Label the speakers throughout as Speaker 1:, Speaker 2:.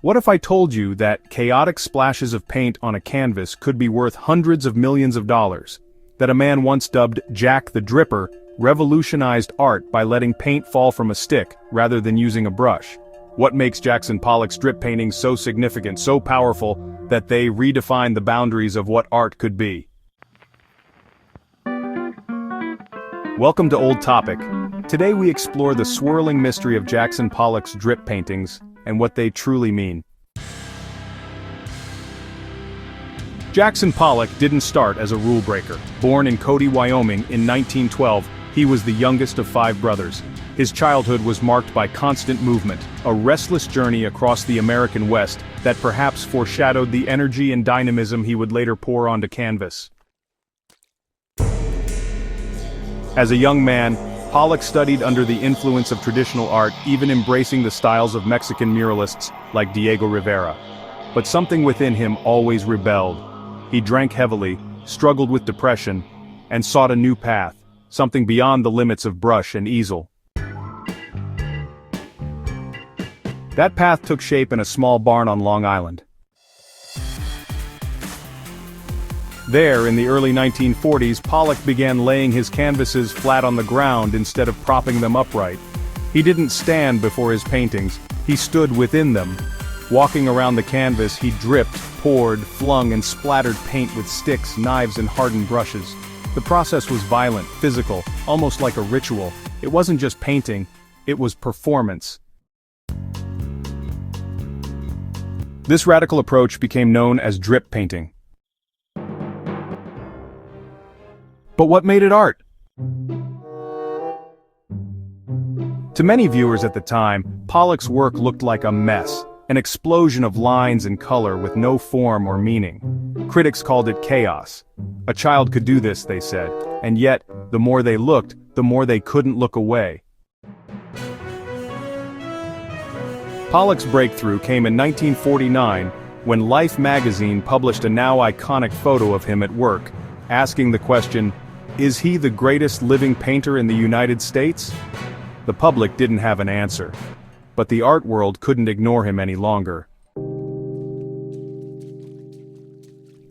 Speaker 1: What if I told you that chaotic splashes of paint on a canvas could be worth hundreds of millions of dollars? That a man once dubbed Jack the Dripper revolutionized art by letting paint fall from a stick rather than using a brush? What makes Jackson Pollock's drip paintings so significant, so powerful, that they redefine the boundaries of what art could be? Welcome to Old Topic. Today we explore the swirling mystery of Jackson Pollock's drip paintings and what they truly mean. Jackson Pollock didn't start as a rule breaker. Born in Cody, Wyoming in 1912, he was the youngest of 5 brothers. His childhood was marked by constant movement, a restless journey across the American West that perhaps foreshadowed the energy and dynamism he would later pour onto canvas. As a young man, Pollock studied under the influence of traditional art, even embracing the styles of Mexican muralists like Diego Rivera. But something within him always rebelled. He drank heavily, struggled with depression, and sought a new path, something beyond the limits of brush and easel. That path took shape in a small barn on Long Island. There, in the early 1940s, Pollock began laying his canvases flat on the ground instead of propping them upright. He didn't stand before his paintings, he stood within them. Walking around the canvas, he dripped, poured, flung, and splattered paint with sticks, knives, and hardened brushes. The process was violent, physical, almost like a ritual. It wasn't just painting, it was performance. This radical approach became known as drip painting. But what made it art? To many viewers at the time, Pollock's work looked like a mess, an explosion of lines and color with no form or meaning. Critics called it chaos. A child could do this, they said, and yet, the more they looked, the more they couldn't look away. Pollock's breakthrough came in 1949 when Life magazine published a now iconic photo of him at work, asking the question, "Is he the greatest living painter in the United States?" The public didn't have an answer, but the art world couldn't ignore him any longer.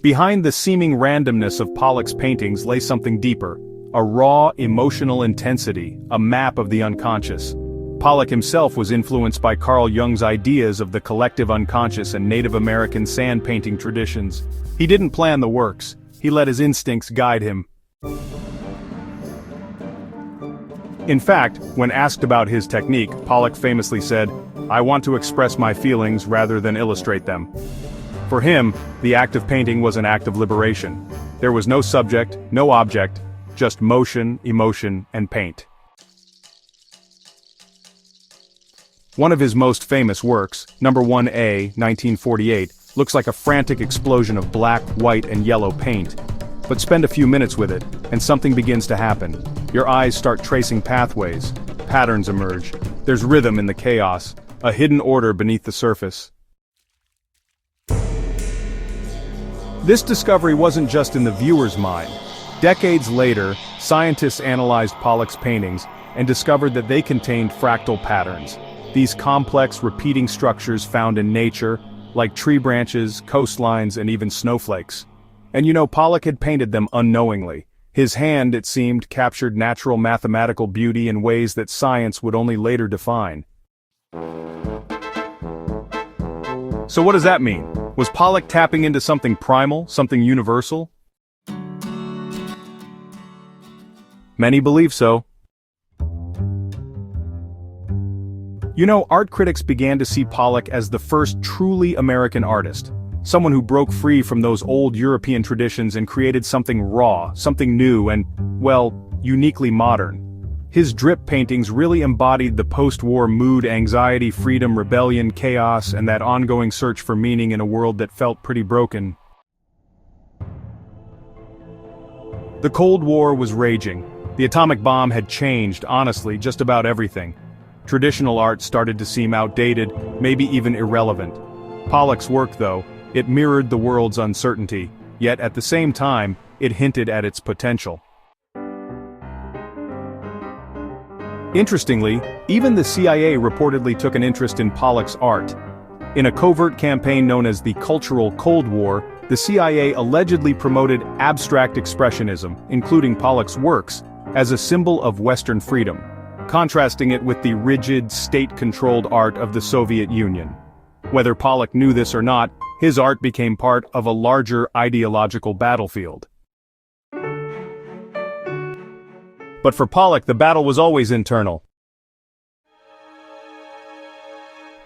Speaker 1: Behind the seeming randomness of Pollock's paintings lay something deeper, a raw, emotional intensity, a map of the unconscious. Pollock himself was influenced by Carl Jung's ideas of the collective unconscious and Native American sand painting traditions. He didn't plan the works, he let his instincts guide him. In fact, when asked about his technique, Pollock famously said, "I want to express my feelings rather than illustrate them." For him, the act of painting was an act of liberation. There was no subject, no object, just motion, emotion, and paint. One of his most famous works, number 1A, 1948, looks like a frantic explosion of black, white, and yellow paint. But spend a few minutes with it, and something begins to happen. Your eyes start tracing pathways, patterns emerge, there's rhythm in the chaos, a hidden order beneath the surface. This discovery wasn't just in the viewer's mind. Decades later, scientists analyzed Pollock's paintings and discovered that they contained fractal patterns, these complex repeating structures found in nature, like tree branches, coastlines, and even snowflakes. And you know, Pollock had painted them unknowingly. His hand, it seemed, captured natural mathematical beauty in ways that science would only later define. So what does that mean? Was Pollock tapping into something primal, something universal? Many believe so. You know, art critics began to see Pollock as the first truly American artist. Someone who broke free from those old European traditions and created something raw, something new and, well, uniquely modern. His drip paintings really embodied the post-war mood, anxiety, freedom, rebellion, chaos, and that ongoing search for meaning in a world that felt pretty broken. The Cold War was raging. The atomic bomb had changed, honestly, just about everything. Traditional art started to seem outdated, maybe even irrelevant. Pollock's work, though, it mirrored the world's uncertainty, yet at the same time, it hinted at its potential. Interestingly, even the CIA reportedly took an interest in Pollock's art. In a covert campaign known as the Cultural Cold War, the CIA allegedly promoted abstract expressionism, including Pollock's works, as a symbol of Western freedom, contrasting it with the rigid, state-controlled art of the Soviet Union. Whether Pollock knew this or not, his art became part of a larger ideological battlefield. But for Pollock, the battle was always internal.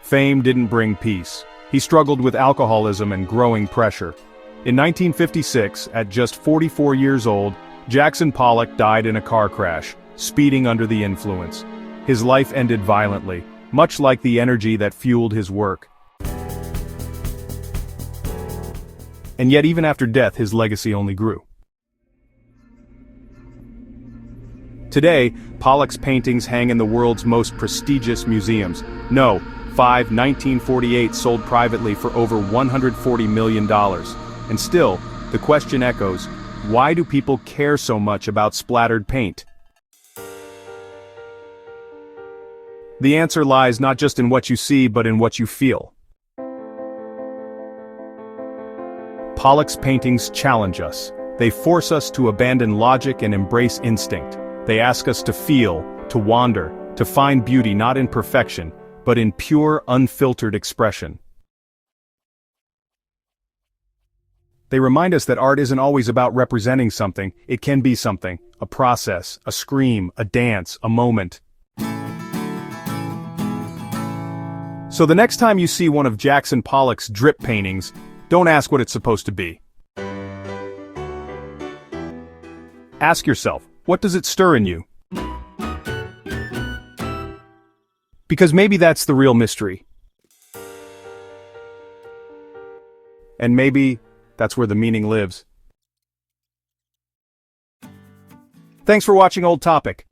Speaker 1: Fame didn't bring peace. He struggled with alcoholism and growing pressure. In 1956, at just 44 years old, Jackson Pollock died in a car crash, speeding under the influence. His life ended violently, much like the energy that fueled his work. And yet even after death, his legacy only grew. Today, Pollock's paintings hang in the world's most prestigious museums. No, 1948 sold privately for over $140 million. And still, the question echoes, why do people care so much about splattered paint? The answer lies not just in what you see, but in what you feel. Pollock's paintings challenge us. They force us to abandon logic and embrace instinct. They ask us to feel, to wander, to find beauty not in perfection, but in pure, unfiltered expression. They remind us that art isn't always about representing something. It can be something, a process, a scream, a dance, a moment. So the next time you see one of Jackson Pollock's drip paintings, don't ask what it's supposed to be. Ask yourself, what does it stir in you? Because maybe that's the real mystery. And maybe that's where the meaning lives. Thanks for watching Old Topic.